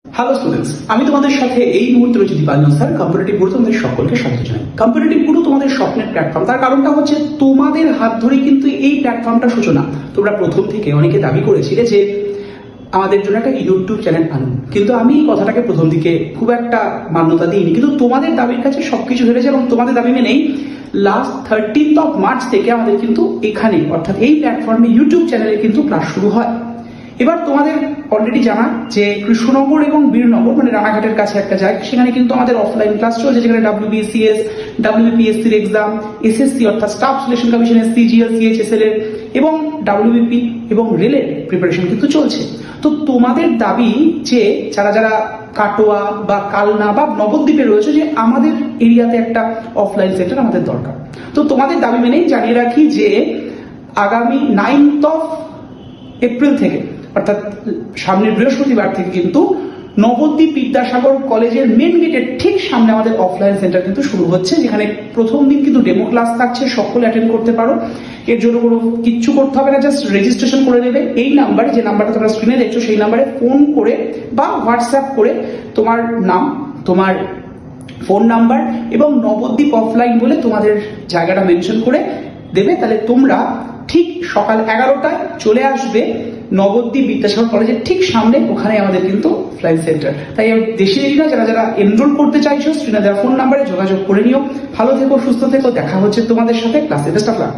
Hello students, আমি তোমাদের সাথে এই মুহূর্তে রয়েছে দীপাঞ্জন স্যার। কম্পিটিটিভ গুরু তোমাদের সকলকে স্বাগত জানাই। কম্পিটিটিভ গুরু তোমাদের স্বপ্নের প্ল্যাটফর্ম। তার কারণটা হচ্ছে তোমাদের হাত ধরেই কিন্তু এই প্ল্যাটফর্মটা সূচনা। তোমরা প্রথম থেকে অনেকে দাবি করেছিলে যে আমাদের জন্য একটা ইউটিউব চ্যানেল আনুন, কিন্তু আমি এই কথাটাকে প্রথম দিকে খুব একটা মান্যতা দিইনি, কিন্তু তোমাদের দাবির কাছে সবকিছু হেরেছে এবং তোমাদের দাবি মেনেই লাস্ট 13 মার্চ থেকে আমাদের কিন্তু এখানে অর্থাৎ এই প্ল্যাটফর্মে ইউটিউব চ্যানেলে কিন্তু ক্লাস শুরু হয়। এবার তোমাদের অলরেডি জানা যে কৃষ্ণনগর এবং বীরনগর মানে রানাঘাটের কাছে একটা জায়গা, সেখানে কিন্তু আমাদের অফলাইন ক্লাস চলছে, যেখানে WBCS, WBPSC এর এক্সাম, SSC অর্থাৎ staff selection commission, CGL, CHSL এর এবং WBP এবং রেলের প্রিপারেশন কিন্তু চলছে। তো তোমাদের দাবি যে যারা যারা কাটোয়া বা কালনা বা নবদ্বীপে রয়েছে যে আমাদের এরিয়াতে একটা অফলাইন সেন্টার আমাদের দরকার। তো তোমাদের দাবি মেনেই জানিয়ে রাখি যে আগামী 9 এপ্রিল থেকে অর্থাৎ সামনের বৃহস্পতিবার থেকে কিন্তু নবদ্বীপ বিদ্যাসাগর কলেজের মেন গেটের ঠিক সামনে আমাদের অফলাইন সেন্টার কিন্তু শুরু হচ্ছে, যেখানে প্রথম দিন কিন্তু ডেমো ক্লাস থাকছে, সকলে অ্যাটেন্ড করতে পারো। এর জন্য কোনো কিচ্ছু করতে হবে না, জাস্ট রেজিস্ট্রেশন করে নেবে এই নাম্বারে, যে নাম্বারটা তোমরা স্ক্রিনে দেখছো সেই নাম্বারে ফোন করে বা হোয়াটসঅ্যাপ করে তোমার নাম, তোমার ফোন নাম্বার এবং নবদ্বীপ অফলাইন বলে তোমাদের জায়গাটা মেনশন করে দেবে। তাহলে তোমরা ঠিক সকাল 11টায় চলে আসবে নবদ্বীপ বিদ্যাসাগর কলেজের ঠিক সামনে, ওখানে আমাদের কিন্তু অফলাইন সেন্টার। তাই দেশে এরিয়া যারা যারা এনরোল করতে চাইছো স্ক্রিনে দেওয়া ফোন নাম্বারে যোগাযোগ করে নিও। ভালো থেকো, সুস্থ থেকো, দেখা হচ্ছে তোমাদের সাথে ক্লাসে। Best of luck.